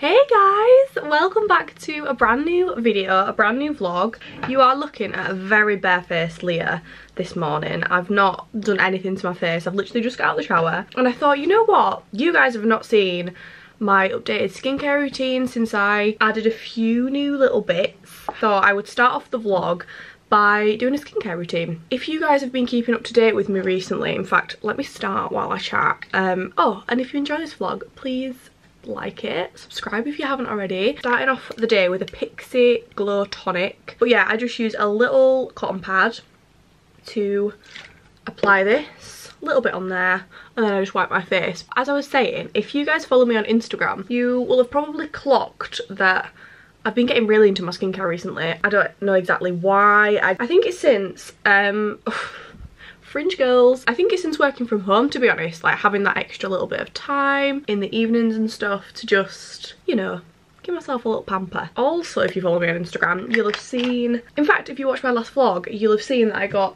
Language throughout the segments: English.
Hey guys, welcome back to a brand new video, a brand new vlog. You are looking at a very barefaced Leah this morning. I've not done anything to my face. I've literally just got out of the shower and I thought, you know what, you guys have not seen my updated skincare routine since I added a few new little bits. Thought I would start off the vlog by doing a skincare routine. If you guys have been keeping up to date with me recently, in fact, let me start while I chat. Oh, and if you enjoy this vlog, please like it, subscribe if you haven't already. Starting off the day with a Pixie Glow Tonic. But yeah, I just use a little cotton pad to apply this, a little bit on there, and then I just wipe my face. As I was saying, if you guys follow me on Instagram, you will have probably clocked that I've been getting really into my skincare recently. I don't know exactly why. I think it's since Fringe girls. I think it's since working from home, to be honest, like having that extra little bit of time in the evenings and stuff to just, you know, give myself a little pamper. Also, if you follow me on Instagram, you'll have seen, in fact, if you watched my last vlog, you'll have seen that I got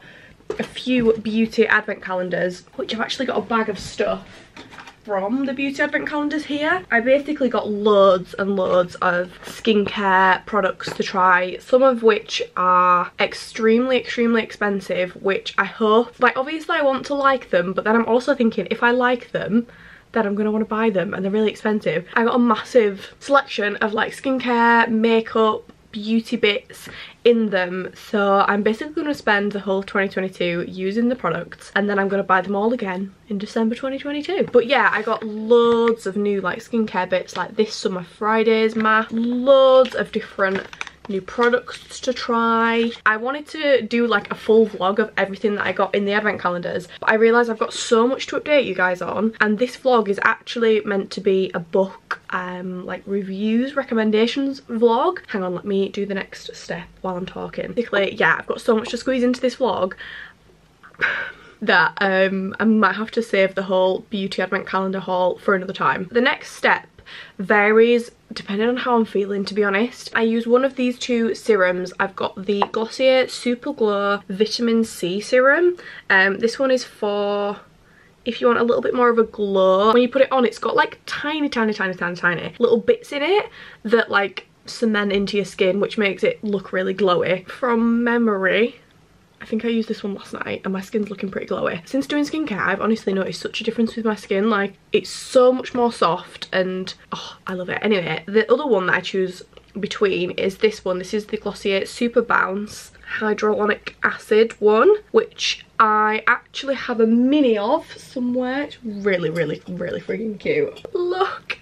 a few beauty advent calendars, which I've actually got a bag of stuff from the beauty advent calendars here. I basically got loads and loads of skincare products to try, some of which are extremely expensive, which I hope, like, obviously I want to like them, but then I'm also thinking if I like them then I'm gonna want to buy them and they're really expensive. I got a massive selection of like skincare, makeup, beauty bits in them, so I'm basically going to spend the whole 2022 using the products and then I'm going to buy them all again in December 2022. But yeah, I got loads of new like skincare bits, like this Summer Fridays mask, loads of different new products to try. I wanted to do like a full vlog of everything that I got in the advent calendars, but I realised I've got so much to update you guys on, and this vlog is actually meant to be a book like reviews, recommendations vlog. Hang on, let me do the next step while I'm talking. Basically, yeah, I've got so much to squeeze into this vlog that I might have to save the whole beauty advent calendar haul for another time. The next step varies depending on how I'm feeling, to be honest. I use one of these two serums. I've got the Glossier Superglue Vitamin C serum. This one is for if you want a little bit more of a glow. When you put it on, it's got like tiny little bits in it that like cement into your skin, which makes it look really glowy. From memory, I think I used this one last night and my skin's looking pretty glowy. Since doing skincare, I've honestly noticed such a difference with my skin. Like, it's so much more soft and oh, I love it. Anyway, the other one that I choose between is this one. This is the Glossier Super Bounce Hyaluronic Acid one, which I actually have a mini of somewhere. It's really freaking cute. Look.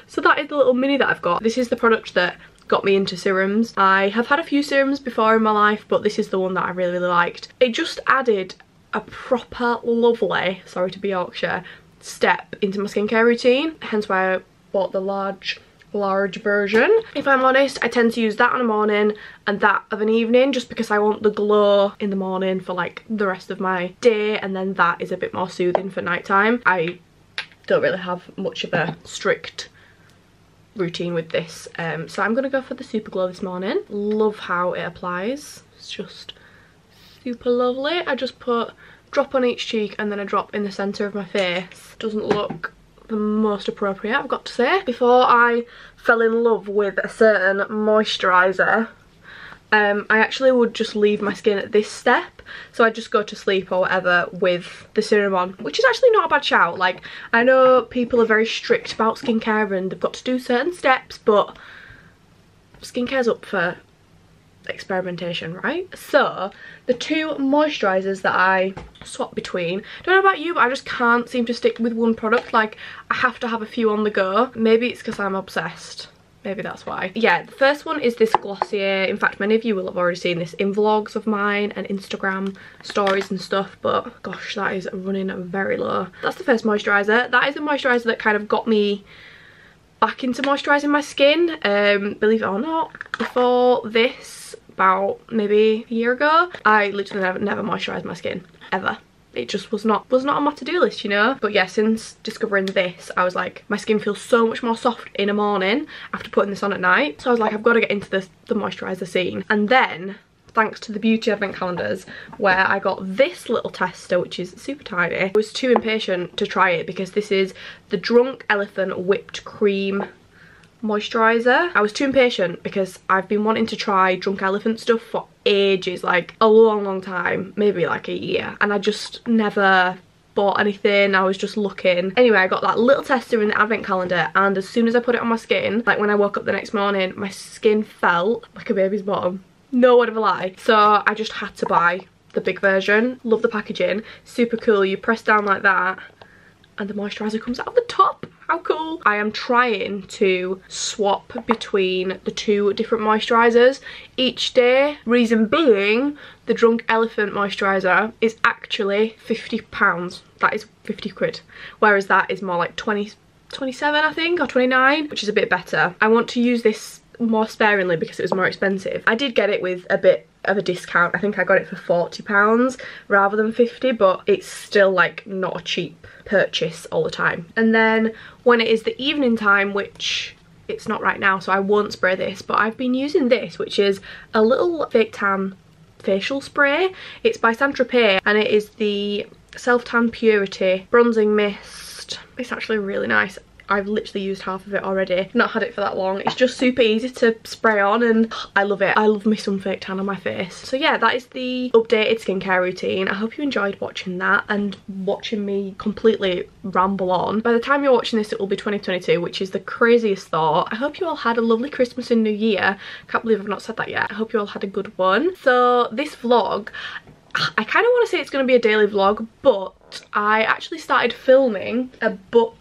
So that is the little mini that I've got. This is the product that got me into serums. I have had a few serums before in my life, but this is the one that I really liked. It just added a proper lovely, sorry to be Yorkshire, step into my skincare routine, hence why I bought the large version. If I'm honest, I tend to use that in the morning and that of an evening, just because I want the glow in the morning for like the rest of my day, and then that is a bit more soothing for nighttime. I don't really have much of a strict routine with this, so I'm gonna go for the Super Glow this morning. Love how it applies, it's just super lovely. I just put a drop on each cheek and then a drop in the center of my face. Doesn't look the most appropriate, I've got to say. Before I fell in love with a certain moisturizer, I actually would just leave my skin at this step, so I'd just go to sleep or whatever with the serum on, which is actually not a bad shout. Like, I know people are very strict about skincare and they've got to do certain steps, but skincare's up for experimentation, right? So the two moisturizers that I swap between, don't know about you, but I just can't seem to stick with one product. Like, I have to have a few on the go. Maybe it's because I'm obsessed. Maybe that's why. Yeah, the first one is this Glossier. In fact, many of you will have already seen this in vlogs of mine and Instagram stories and stuff, but gosh, that is running very low. That's the first moisturizer. That is the moisturizer that kind of got me back into moisturising my skin. Believe it or not, before this, about maybe a year ago, I literally never moisturised my skin, ever. It just was not on my to-do list, you know. But yeah, since discovering this, I was like, my skin feels so much more soft in a morning after putting this on at night. So I was like, I've got to get into the moisturiser scene. And then, thanks to the beauty advent calendars, where I got this little tester, which is super tiny, I was too impatient to try it because this is the Drunk Elephant Whipped Cream moisturizer. I was too impatient because I've been wanting to try Drunk Elephant stuff for ages, like a long time, maybe like a year, and I just never bought anything. I was just looking. Anyway, I got that little tester in the advent calendar, and as soon as I put it on my skin, like when I woke up the next morning, my skin felt like a baby's bottom. No word of a lie. So I just had to buy the big version. Love the packaging, super cool. You press down like that and the moisturizer comes out of the top. How cool. I am trying to swap between the two different moisturizers each day. Reason being, the Drunk Elephant moisturizer is actually £50. That is 50 quid. Whereas that is more like 27 I think, or 29, which is a bit better. I want to use this more sparingly because it was more expensive. I did get it with a bit of a discount. I think I got it for £40 rather than 50, but it's still like not a cheap purchase all the time. And then when it is the evening time, which it's not right now, so I won't spray this, but I've been using this, which is a little fake tan facial spray. It's by Saint Tropez and it is the Self Tan Purity Bronzing Mist. It's actually really nice. I've literally used half of it already. Not had it for that long. It's just super easy to spray on and I love it. I love me some fake tan on my face. So yeah, that is the updated skincare routine. I hope you enjoyed watching that and watching me completely ramble on. By the time you're watching this, it will be 2022, which is the craziest thought. I hope you all had a lovely Christmas and New Year. Can't believe I've not said that yet. I hope you all had a good one. So this vlog, I kind of want to say it's going to be a daily vlog, but I actually started filming a book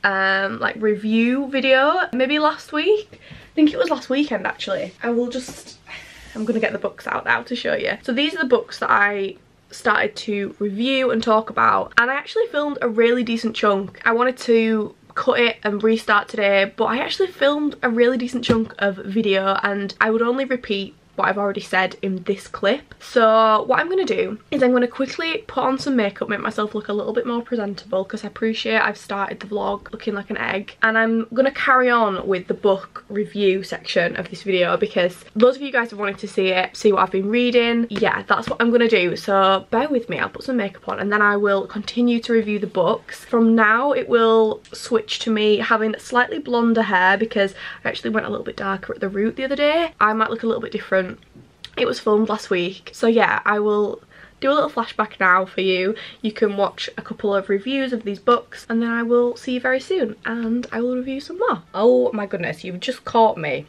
like review video maybe last week. I think it was last weekend actually. I'm gonna get the books out now to show you. So these are the books that I started to review and talk about, and I actually filmed a really decent chunk. I wanted to cut it and restart today, but I actually filmed a really decent chunk of video and I would only repeat what I've already said in this clip. So what I'm going to do is I'm going to quickly put on some makeup, make myself look a little bit more presentable because I appreciate I've started the vlog looking like an egg, and I'm going to carry on with the book review section of this video because those of you guys have wanted to see it, see what I've been reading. Yeah, that's what I'm going to do, so bear with me. I'll put some makeup on and then I will continue to review the books. From now it will switch to me having slightly blonder hair because I actually went a little bit darker at the root the other day. I might look a little bit different. It was filmed last week, so yeah, I will do a little flashback now for you. You can watch a couple of reviews of these books and then I will see you very soon and I will review some more. Oh my goodness, you've just caught me.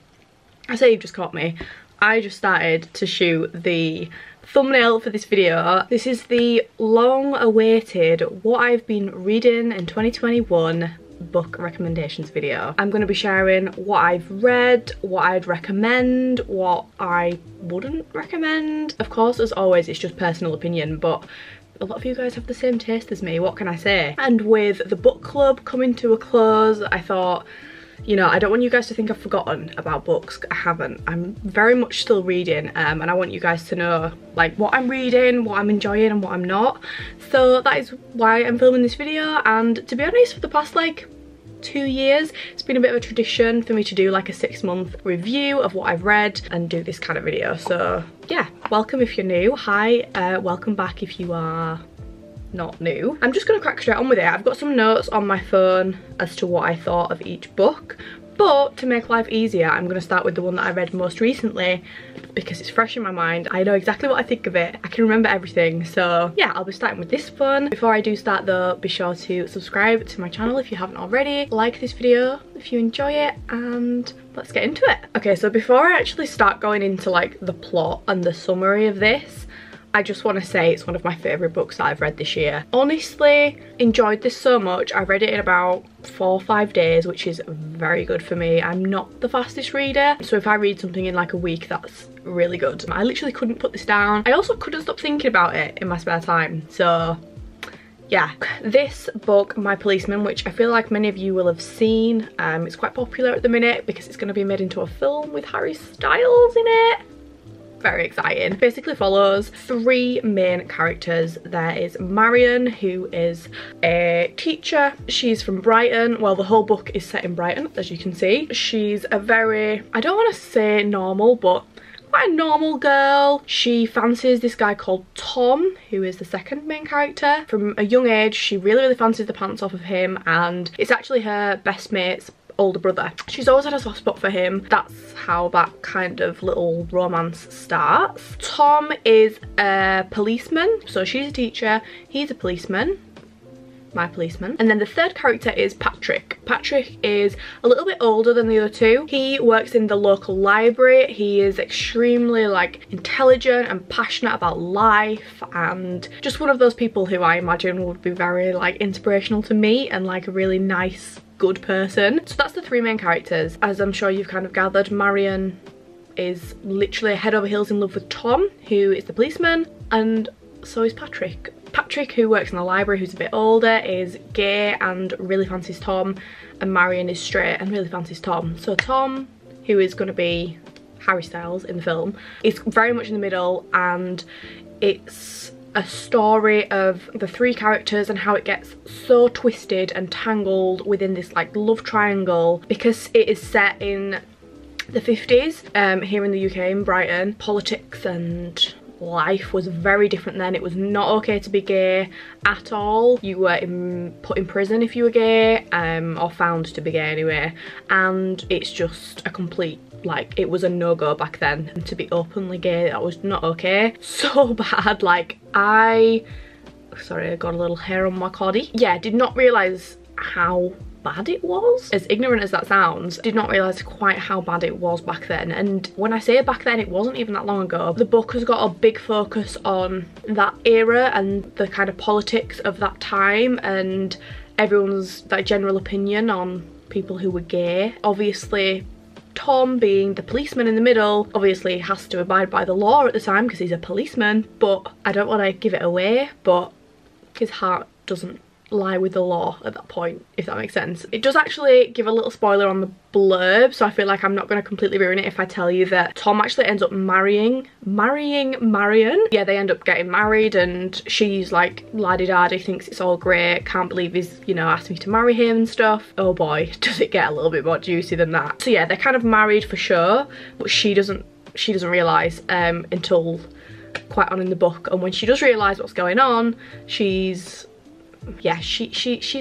I say you've just caught me. I just started to shoot the thumbnail for this video. This is the long awaited what I've been reading in 2021 book recommendations video. I'm going to be sharing what I've read, what I'd recommend, what I wouldn't recommend. Of course, as always, it's just personal opinion, but a lot of you guys have the same taste as me, what can I say? And with the book club coming to a close, I thought, you know, I don't want you guys to think I've forgotten about books. I haven't. I'm very much still reading, and I want you guys to know like what I'm reading, what I'm enjoying and what I'm not. So that is why I'm filming this video, and to be honest, for the past like 2 years it's been a bit of a tradition for me to do like a 6-month review of what I've read and do this kind of video. So yeah, welcome if you're new. Hi, welcome back if you are not new. I'm just gonna crack straight on with it. I've got some notes on my phone as to what I thought of each book, but to make life easier I'm gonna start with the one that I read most recently because it's fresh in my mind. I know exactly what I think of it. I can remember everything. So yeah, I'll be starting with this one. Before I do start though, be sure to subscribe to my channel if you haven't already. Like this video if you enjoy it, and let's get into it. Okay, so before I actually start going into like the plot and the summary of this, I just want to say it's one of my favourite books that I've read this year. Honestly, enjoyed this so much. I read it in about 4 or 5 days, which is very good for me. I'm not the fastest reader, so if I read something in like a week, that's really good. I literally couldn't put this down. I also couldn't stop thinking about it in my spare time, so yeah. This book, My Policeman, which I feel like many of you will have seen, it's quite popular at the minute because it's going to be made into a film with Harry Styles in it. Very exciting. Basically follows 3 main characters. There is Marion, who is a teacher. She's from Brighton. Well, the whole book is set in Brighton, as you can see. She's a very, I don't want to say normal, but quite a normal girl. She fancies this guy called Tom, who is the second main character. From a young age, she really fancies the pants off of him, and it's actually her best mate's older brother. She's always had a soft spot for him. That's how that kind of little romance starts. Tom is a policeman, so she's a teacher, he's a policeman. My policeman. And then the third character is Patrick. Patrick is a little bit older than the other two. He works in the local library. He is extremely like intelligent and passionate about life, and just one of those people who I imagine would be very like inspirational to me, and like a really nice, good person. So that's the three main characters. As I'm sure you've kind of gathered, Marion is literally head over heels in love with Tom, who is the policeman, and so is Patrick. Patrick, who works in the library, who's a bit older, is gay and really fancies Tom, and Marion is straight and really fancies Tom. So Tom, who is going to be Harry Styles in the film, is very much in the middle, and it's a story of the three characters and how it gets so twisted and tangled within this like love triangle, because it is set in the 50s here in the UK, in Brighton. Politics and life was very different then. It was not okay to be gay at all. You were put in prison if you were gay, or found to be gay anyway, and it's just a complete, like, it was a no-go back then. And to be openly gay, that was not okay. So bad. Like, sorry, I got a little hair on my coddy. Yeah, did not realise how bad it was. As ignorant as that sounds, did not realise quite how bad it was back then. And when I say back then, it wasn't even that long ago. The book has got a big focus on that era and the kind of politics of that time, and everyone's like general opinion on people who were gay. Obviously Tom, being the policeman in the middle, obviously has to abide by the law at the time because he's a policeman, but I don't want to give it away, but his heart doesn't lie with the law at that point, if that makes sense. It does actually give a little spoiler on the blurb, so I feel like I'm not going to completely ruin it if I tell you that Tom actually ends up marrying Marion. Yeah, they end up getting married, and she's like la-di-da-di, thinks it's all great, can't believe he's, you know, asked me to marry him and stuff. Oh boy, does it get a little bit more juicy than that. So yeah, they're kind of married for sure, but she doesn't realise until quite on in the book, and when she does realise what's going on, she's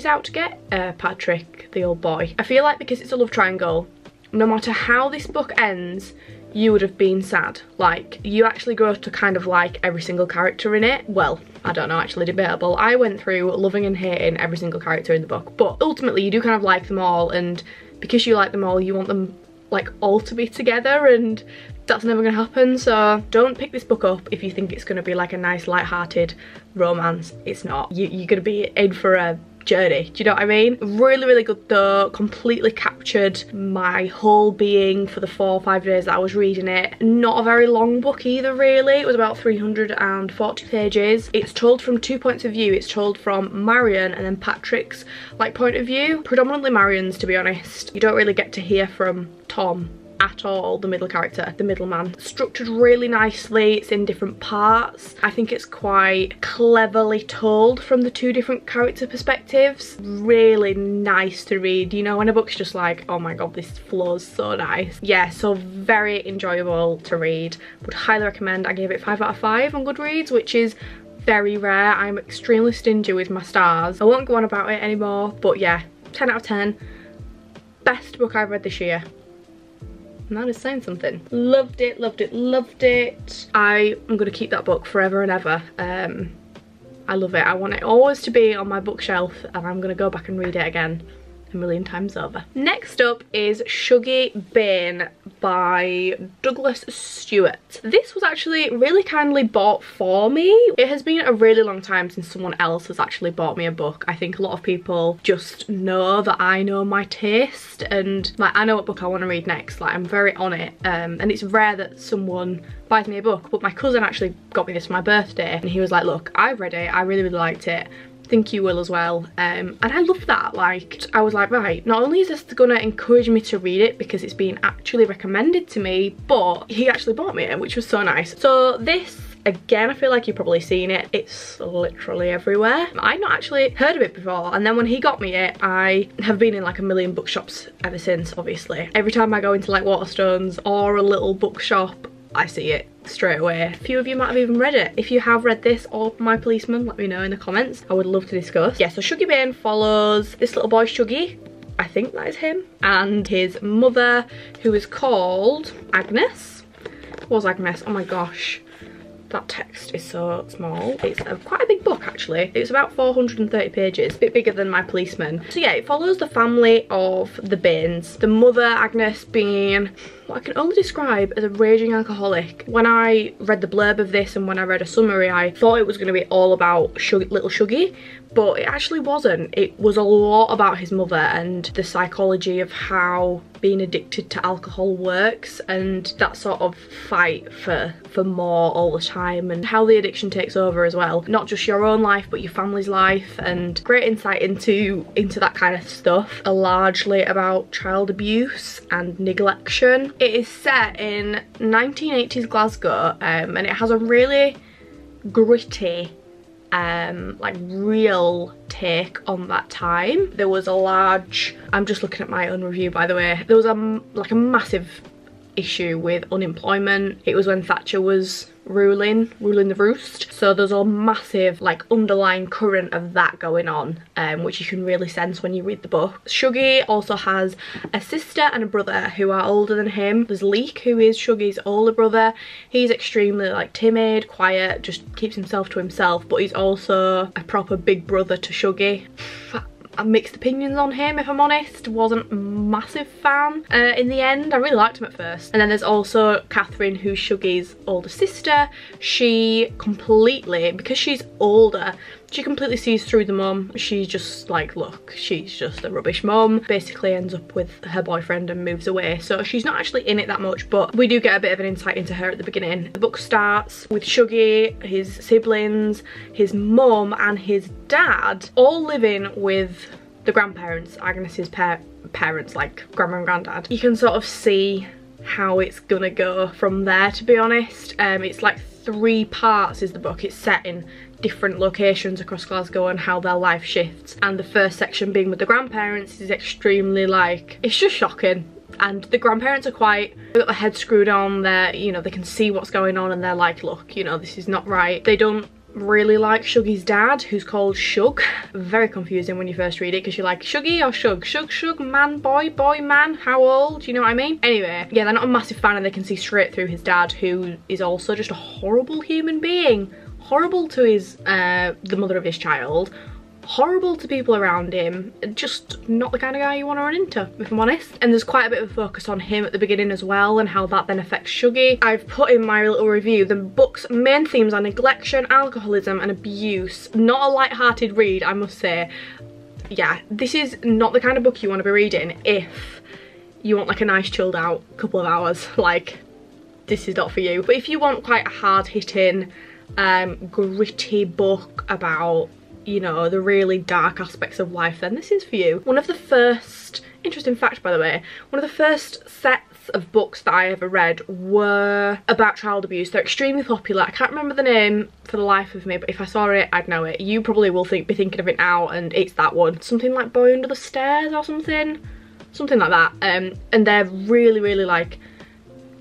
out to get Patrick, the old boy. I feel like because it's a love triangle, no matter how this book ends, you would have been sad. Like, you actually grow to kind of like every single character in it. Well, I don't know, actually debatable. I went through loving and hating every single character in the book, but ultimately you do kind of like them all, and because you like them all, you want them like all to be together, and that's never gonna happen. So don't pick this book up if you think it's gonna be like a nice light-hearted romance. It's not. You're gonna be in for a journey, do you know what I mean? Really, really good though. Completely captured my whole being for the 4 or 5 days that I was reading it. Not a very long book either, really. It was about 340 pages. It's told from 2 points of view. It's told from Marion and then Patrick's like point of view. Predominantly Marion's, to be honest. You don't really get to hear from Tom at all, the middle character, the middleman. Structured really nicely, it's in different parts. I think it's quite cleverly told from the 2 different character perspectives. Really nice to read, you know, when a book's just like, oh my god, this flows so nice. Yeah, so very enjoyable to read. Would highly recommend. I gave it 5 out of 5 on Goodreads, which is very rare. I'm extremely stingy with my stars. I won't go on about it anymore, but yeah, 10 out of 10. Best book I've read this year. And that is saying something. Loved it, loved it, loved it. I am going to keep that book forever and ever. I love it. I want it always to be on my bookshelf, and I'm going to go back and read it again a million times over. Next up is Shuggy Bane by Douglas Stewart. This was actually really kindly bought for me. It has been a really long time since someone else has actually bought me a book. I think a lot of people just know that I know my taste, and like I know what book I want to read next. Like, I'm very on it, and it's rare that someone buys me a book. But my cousin actually got me this for my birthday, and he was like, look, I've read it, I really, really liked it, think you will as well. And I love that. Like, I was like, right, not only is this gonna encourage me to read it because it's been actually recommended to me, but he actually bought me it, which was so nice. So this, again, I feel like you've probably seen it. It's literally everywhere. I'd not actually heard of it before, and then when he got me it, I have been in like a million bookshops ever since, obviously. Every time I go into like Waterstones or a little bookshop, I see it straight away. A few of you might have even read it. If you have read this or My Policeman, let me know in the comments. I would love to discuss. Yeah, so Shuggy Bane follows this little boy, Shuggy. I think that is him, and his mother, who is called Agnes. Was Agnes? Oh my gosh. That text is so small. It's quite a big book actually. It's about 430 pages, a bit bigger than My Policeman. So yeah, it follows the family of the Baines. The mother, Agnes, being what I can only describe as a raging alcoholic. When I read the blurb of this and when I read a summary, I thought it was going to be all about little Shuggy, but it actually wasn't. It was a lot about his mother and the psychology of how being addicted to alcohol works, and that sort of fight for more all the time, and how the addiction takes over as well. Not just your own life, but your family's life, and great insight into that kind of stuff. Largely about child abuse and neglection. It is set in 1980s Glasgow, and it has a really gritty like real take on that time. There was a large, I'm just looking at my own review by the way, there was like a massive issue with unemployment. It was when Thatcher was ruling the roost, so there's a massive like underlying current of that going on, which you can really sense when you read the book. Shuggy also has a sister and a brother who are older than him. There's Leek, who is Shuggy's older brother. He's extremely like timid, quiet, just keeps himself to himself, but he's also a proper big brother to Shuggy. Mixed opinions on him, if I'm honest. Wasn't a massive fan in the end. I really liked him at first. And then there's also Catherine, who's Shuggy's older sister. She completely, because she's older, she completely sees through the mum. She's just like, look, she's just a rubbish mum. Basically ends up with her boyfriend and moves away. So she's not actually in it that much, but we do get a bit of an insight into her at the beginning. The book starts with Shuggy, his siblings, his mum and his dad all living with the grandparents, Agnes's parents, like grandma and granddad. You can sort of see how it's gonna go from there, to be honest. It's like 3 parts is the book. It's set in different locations across Glasgow and how their life shifts, and the first section being with the grandparents is extremely like, it's just shocking. And the grandparents are quite, they've got their head screwed on, they're, you know, they can see what's going on and they're like, look, you know, this is not right. They don't really like Shuggy's dad, who's called Shug. Very confusing when you first read it, because you're like, Shuggy or Shug? Shug, man, boy, man, how old? You know what I mean? Anyway, yeah, they're not a massive fan, and they can see straight through his dad, who is also just a horrible human being. Horrible to his, the mother of his child. Horrible to people around him. Just not the kind of guy you want to run into, if I'm honest. And there's quite a bit of a focus on him at the beginning as well, and how that then affects Shuggy. I've put in my little review, the book's main themes are neglection, alcoholism and abuse. Not a light-hearted read, I must say. Yeah, this is not the kind of book you want to be reading if you want like a nice chilled out couple of hours. Like, this is not for you. But if you want quite a hard-hitting, gritty book about, you know, the really dark aspects of life, then this is for you. One of the first, interesting fact by the way, one of the first sets of books that I ever read were about child abuse. They're extremely popular. I can't remember the name for the life of me, but if I saw it, I'd know it. You probably will be thinking of it now, and it's that one. Something like Boy Under the Stairs or something like that. And they're really, really like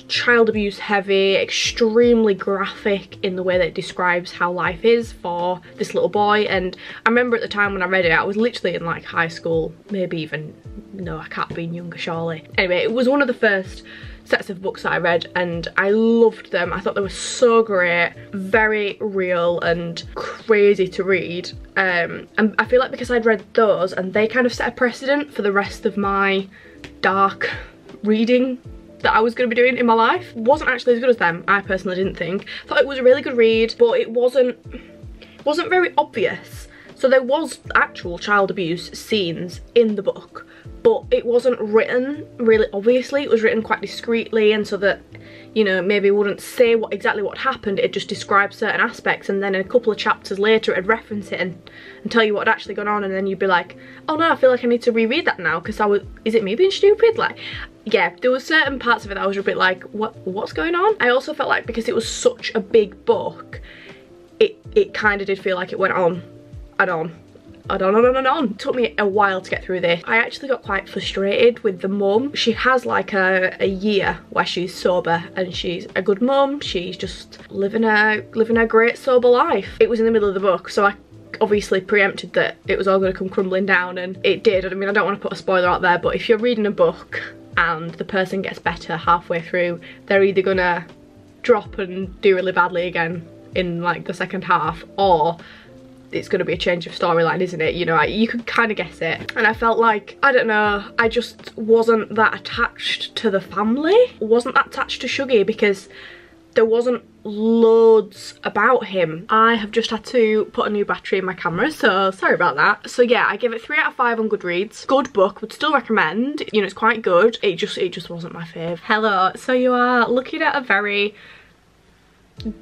child abuse heavy, extremely graphic in the way that it describes how life is for this little boy. And I remember at the time when I read it, I was literally in like high school, maybe even, no, I can't have been younger surely. Anyway, it was one of the first sets of books that I read, and I loved them. I thought they were so great, very real and crazy to read. And I feel like because I'd read those, and they kind of set a precedent for the rest of my dark reading that I was going to be doing in my life. Wasn't actually as good as them, I personally didn't think. Thought it was a really good read, but it wasn't very obvious. So there was actual child abuse scenes in the book, but it wasn't written really obviously. It was written quite discreetly, and so that, you know, maybe it wouldn't say exactly what happened, it just described certain aspects, and then in a couple of chapters later it'd reference it and tell you what had actually gone on, and then you'd be like, oh no, I feel like I need to reread that now, because is it me being stupid? Like, yeah, there were certain parts of it that I was a bit like, what's going on? I also felt like because it was such a big book, it kind of did feel like it went on and on. It took me a while to get through this. I actually got quite frustrated with the mum. She has like a year where she's sober, and she's a good mum. She's just living a great sober life. It was in the middle of the book, so obviously preempted that it was all going to come crumbling down, and it did. I mean, I don't want to put a spoiler out there, but if you're reading a book and the person gets better halfway through, they're either gonna drop and do really badly again in like the second half, or it's going to be a change of storyline, isn't it? You know, you could kind of guess it. And I felt like, I don't know, I just wasn't that attached to the family. Wasn't that attached to Shuggy because there wasn't loads about him. I have just had to put a new battery in my camera, so sorry about that. So yeah, I give it 3 out of 5 on Goodreads. Good book, would still recommend. You know, it's quite good. It just wasn't my fave. Hello, so you are looking at a very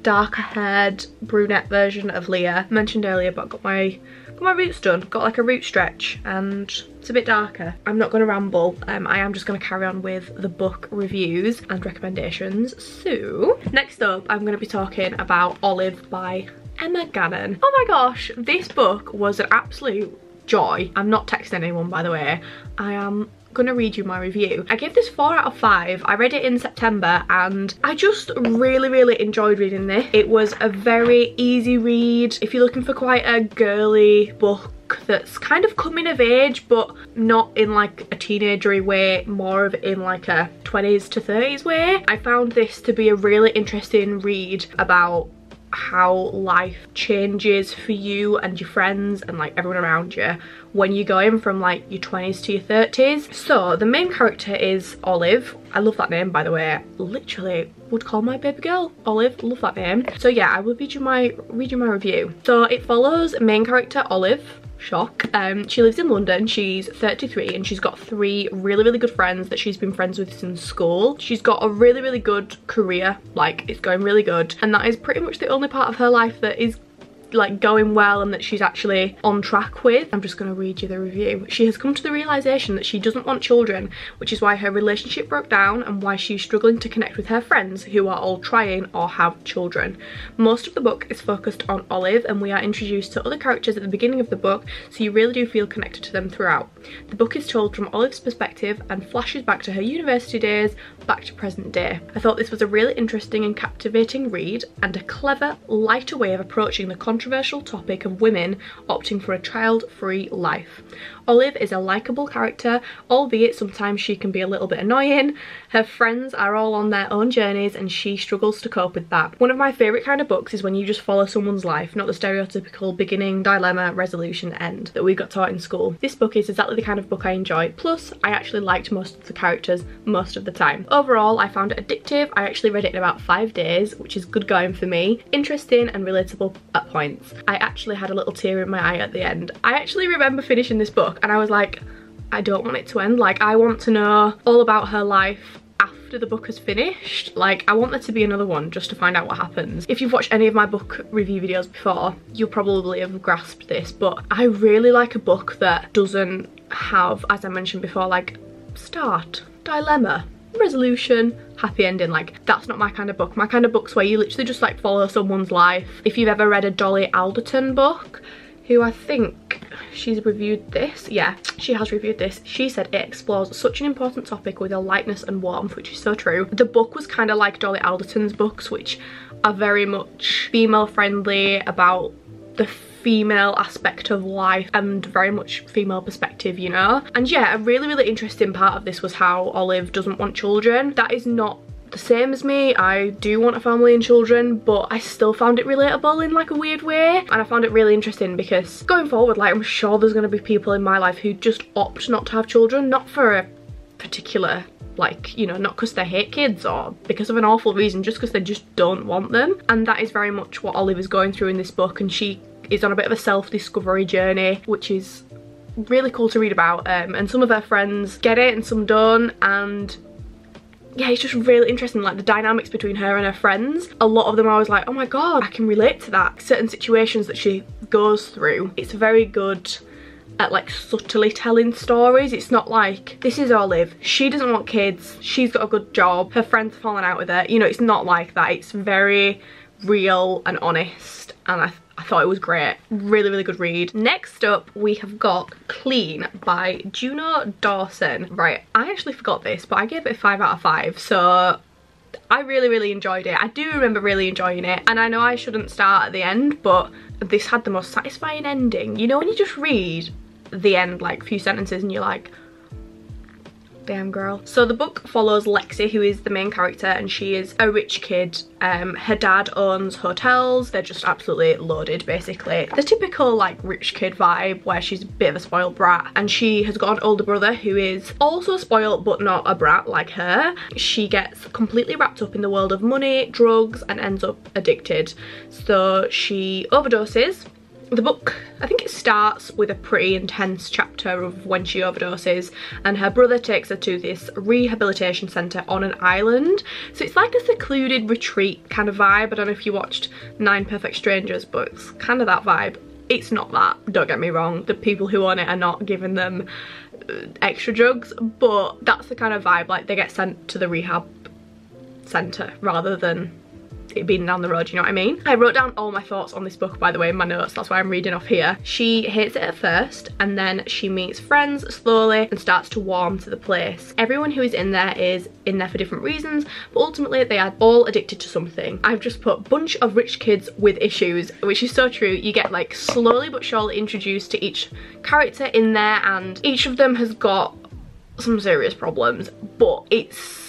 darker haired brunette version of Leah. I mentioned earlier, but got my roots done. Got like a root stretch and it's a bit darker. I'm not going to ramble. I am just going to carry on with the book reviews and recommendations. So next up, I'm going to be talking about Olive by Emma Gannon. Oh my gosh, this book was an absolute joy. I'm not texting anyone, by the way. I am gonna read you my review. I gave this 4 out of 5. I read it in September and I just really enjoyed reading this. It was a very easy read. If you're looking for quite a girly book that's kind of coming of age, but not in like a teenagery way, more of in like a 20s to 30s way, I found this to be a really interesting read about how life changes for you and your friends and like everyone around you when you're going from like your 20s to your 30s. So the main character is Olive. I love that name, by the way. Literally would call my baby girl Olive. Love that name. So yeah, I will read you my review. So it follows main character Olive. Shock. She lives in London. She's 33 and she's got 3 really good friends that she's been friends with since school. She's got a really good career, like it's going really good, and that is pretty much the only part of her life that is like going well and that she's actually on track with. I'm just going to read you the review. She has come to the realization that she doesn't want children, which is why her relationship broke down and why she's struggling to connect with her friends who are all trying or have children. Most of the book is focused on Olive and we are introduced to other characters at the beginning of the book, so you really do feel connected to them throughout. The book is told from Olive's perspective and flashes back to her university days, back to present day. I thought this was a really interesting and captivating read and a clever, lighter way of approaching the controversial topic of women opting for a child-free life. Olive is a likeable character, albeit sometimes she can be a little bit annoying. Her friends are all on their own journeys and she struggles to cope with that. One of my favourite kind of books is when you just follow someone's life, not the stereotypical beginning, dilemma, resolution, end that we got taught in school. This book is exactly the kind of book I enjoy, plus I actually liked most of the characters most of the time. Overall, I found it addictive. I actually read it in about 5 days, which is good going for me. Interesting and relatable at points. I actually had a little tear in my eye at the end. I actually remember finishing this book and I was like, I don't want it to end. Like, I want to know all about her life after the book has finished. Like, I want there to be another one just to find out what happens. If you've watched any of my book review videos before, you'll probably have grasped this, but I really like a book that doesn't have, as I mentioned before, like start, dilemma, resolution, happy ending. Like, that's not my kind of book. My kind of book's where you literally just like follow someone's life. If you've ever read a Dolly Alderton book, who I think she's reviewed this, yeah, she has reviewed this, she said it explores such an important topic with a lightness and warmth, which is so true. The book was kind of like Dolly Alderton's books, which are very much female friendly, about the female aspect of life and very much female perspective, you know. And yeah, a really interesting part of this was how Olive doesn't want children. That is not the same as me. I do want a family and children, but I still found it relatable in like a weird way, and I found it really interesting because going forward, like, I'm sure there's going to be people in my life who just opt not to have children, not for a particular, like, you know, not because they hate kids or because of an awful reason, just because they just don't want them. And that is very much what Olive is going through in this book, and she is on a bit of a self-discovery journey, which is really cool to read about. And some of her friends get it and some don't, and yeah, it's just really interesting, like the dynamics between her and her friends. A lot of them I was like, oh my god, I can relate to that. Certain situations that she goes through, it's very good at like subtly telling stories. It's not like, this is Olive, she doesn't want kids, she's got a good job, her friends are falling out with her, you know. It's not like that. It's very real and honest, and I thought it was great. Really good read. Next up, we have got Clean by Juno Dawson. Right, I actually forgot this, but I gave it a 5 out of 5, so I really enjoyed it. I do remember really enjoying it, and I know I shouldn't start at the end, but this had the most satisfying ending. You know when you just read the end, like, few sentences, and you're like, damn girl. So the book follows Lexi, who is the main character, and she is a rich kid. Her dad owns hotels. They're just absolutely loaded, basically. The typical like rich kid vibe where she's a bit of a spoiled brat, and she has got an older brother who is also spoiled but not a brat like her. She gets completely wrapped up in the world of money, drugs, and ends up addicted. So she overdoses. The book, I think it starts with a pretty intense chapter of when she overdoses, and her brother takes her to this rehabilitation centre on an island. So it's like a secluded retreat kind of vibe. I don't know if you watched 9 Perfect Strangers, but it's kind of that vibe. It's not that, don't get me wrong. The people who own it are not giving them extra drugs, but that's the kind of vibe. Like, they get sent to the rehab centre rather than it being down the road, you know what I mean? I wrote down all my thoughts on this book, by the way, in my notes. That's why I'm reading off here. She hates it at first, and then she meets friends slowly and starts to warm to the place. Everyone who is in there for different reasons, but ultimately they are all addicted to something. I've just put bunch of rich kids with issues, which is so true. You get like slowly but surely introduced to each character in there, and each of them has got some serious problems, but it's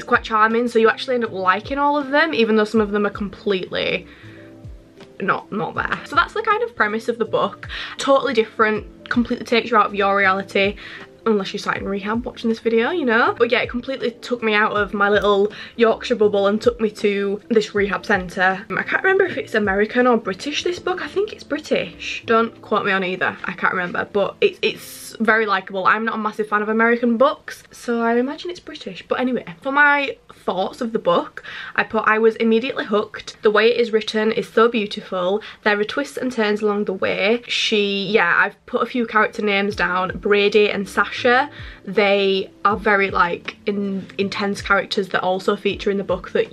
quite charming, so you actually end up liking all of them, even though some of them are completely not there. So that's the kind of premise of the book. Totally different, completely takes you out of your reality, unless you sat in rehab watching this video, you know? But yeah, it completely took me out of my little Yorkshire bubble and took me to this rehab centre. I can't remember if it's American or British, this book. I think it's British. Don't quote me on either. I can't remember, but it's very likeable. I'm not a massive fan of American books, so I imagine it's British. But anyway, for my thoughts of the book, I was immediately hooked. The way it is written is so beautiful. There are twists and turns along the way. I've put a few character names down, Brady and Sasha. They are very like intense characters that also feature in the book that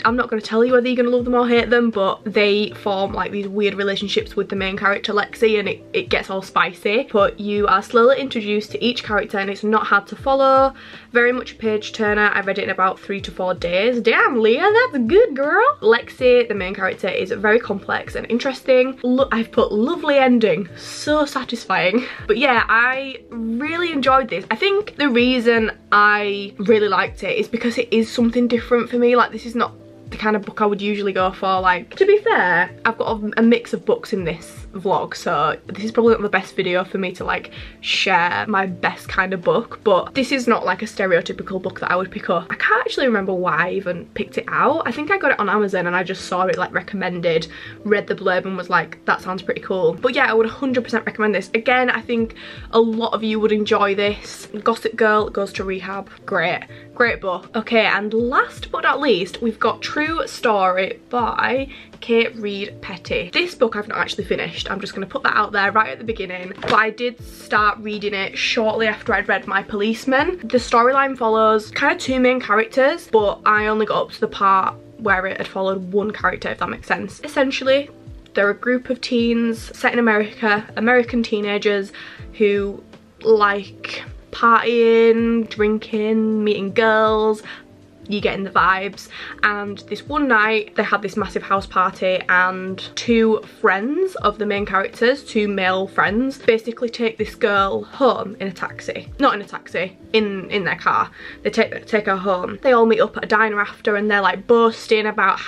I'm not going to tell you whether you're going to love them or hate them, but they form like these weird relationships with the main character Lexi, and it gets all spicy. But you are slowly introduced to each character, and it's not hard to follow. Very much a page turner. I read it in about 3 to 4 days. Damn, Leah, that's good, girl. Lexi, the main character, is very complex and interesting. Look, I've put lovely ending. So satisfying. But yeah, I really enjoyed this. I think the reason I really liked it is because it is something different for me. Like, this is not the kind of book I would usually go for. Like, to be fair, I've got a mix of books in this vlog, so this is probably not the best video for me to like share my best kind of book, but this is not like a stereotypical book that I would pick up. I can't actually remember why I even picked it out. I think I got it on Amazon and I just saw it like recommended, read the blurb and was like, that sounds pretty cool. But yeah, I would 100% recommend this. Again, I think a lot of you would enjoy this. Gossip Girl Goes to Rehab, great book. Okay, and last but not least, we've got True Story by Kate Reid Petty. This book I've not actually finished. I'm just going to put that out there right at the beginning, but I did start reading it shortly after I'd read My Policeman. The storyline follows kind of 2 main characters, but I only got up to the part where it had followed 1 character, if that makes sense. Essentially, they're a group of teens set in America, American teenagers who like partying, drinking, meeting girls. You getting the vibes. And this one night they had this massive house party, and 2 friends of the main characters, 2 male friends, basically take this girl home in a taxi. Not in a taxi, in their car. They take her home. They all meet up at a diner after, and they're like boasting about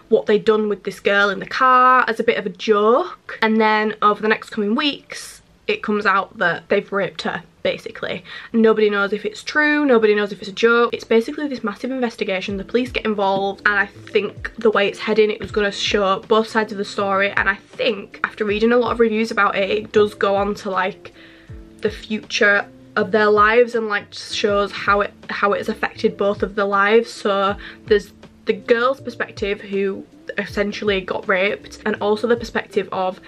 what they'd done with this girl in the car as a bit of a joke. And then over the next coming weeks, it comes out that they've raped her, basically. Nobody knows if it's true, nobody knows if it's a joke. It's basically this massive investigation. The police get involved, and I think the way it's heading, it was going to show both sides of the story. And I think after reading a lot of reviews about it, it does go on to like the future of their lives, and like shows how it has affected both of their lives. So there's the girl's perspective, who essentially got raped, and also the perspective of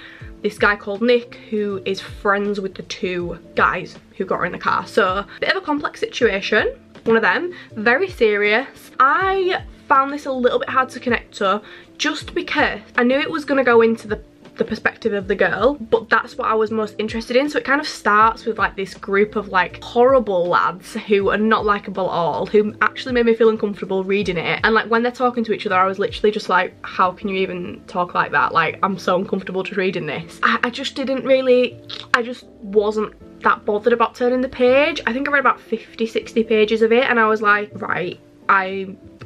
this guy called Nick, who is friends with the 2 guys who got her in the car. So, bit of a complex situation. One of them, very serious. I found this a little bit hard to connect to, just because I knew it was going to go into the the perspective of the girl, but that's what I was most interested in. So it kind of starts with like this group of like horrible lads who are not likable at all, who actually made me feel uncomfortable reading it. And like when they're talking to each other, I was literally just like, how can you even talk like that? Like, I'm so uncomfortable just reading this. I just wasn't that bothered about turning the page. I think I read about 50-60 pages of it and I was like, right,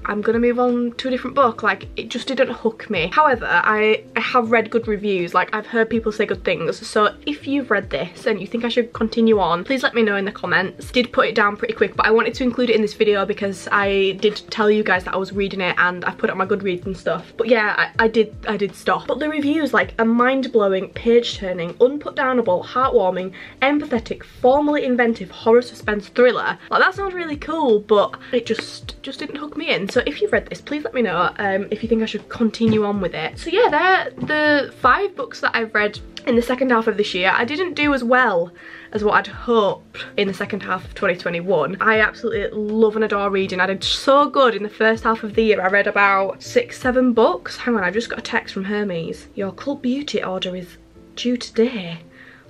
I'm gonna move on to a different book. Like, it just didn't hook me. However, I have read good reviews. Like, I've heard people say good things. So if you've read this and you think I should continue on, please let me know in the comments. Did put it down pretty quick, but I wanted to include it in this video because I did tell you guys that I was reading it and I put it on my Goodreads and stuff. But yeah, I did stop. But the reviews, like, a mind-blowing, page-turning, unputdownable, heartwarming, empathetic, formally inventive horror suspense thriller. Like, that sounds really cool, but it just didn't hook me in. So if you've read this, please let me know if you think I should continue on with it. So yeah, they're the 5 books that I've read in the second half of this year. I didn't do as well as what I'd hoped in the second half of 2021. I absolutely love and adore reading. I did so good in the first half of the year. I read about 6-7 books. Hang on, I've just got a text from Hermes. Your cult beauty order is due today.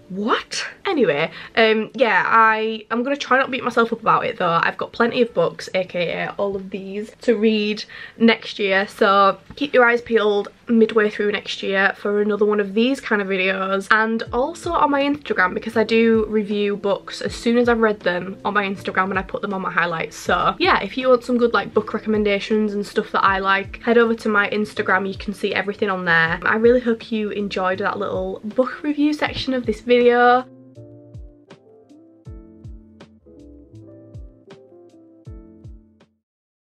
What? Anyway, yeah, I'm gonna try not to beat myself up about it though. I've got plenty of books, aka all of these, to read next year, so keep your eyes peeled midway through next year for another one of these kind of videos. And also on my Instagram, because I do review books as soon as I've read them on my Instagram and I put them on my highlights. So yeah, if you want some good like book recommendations and stuff that I like, head over to my Instagram. You can see everything on there. I really hope you enjoyed that little book review section of this video.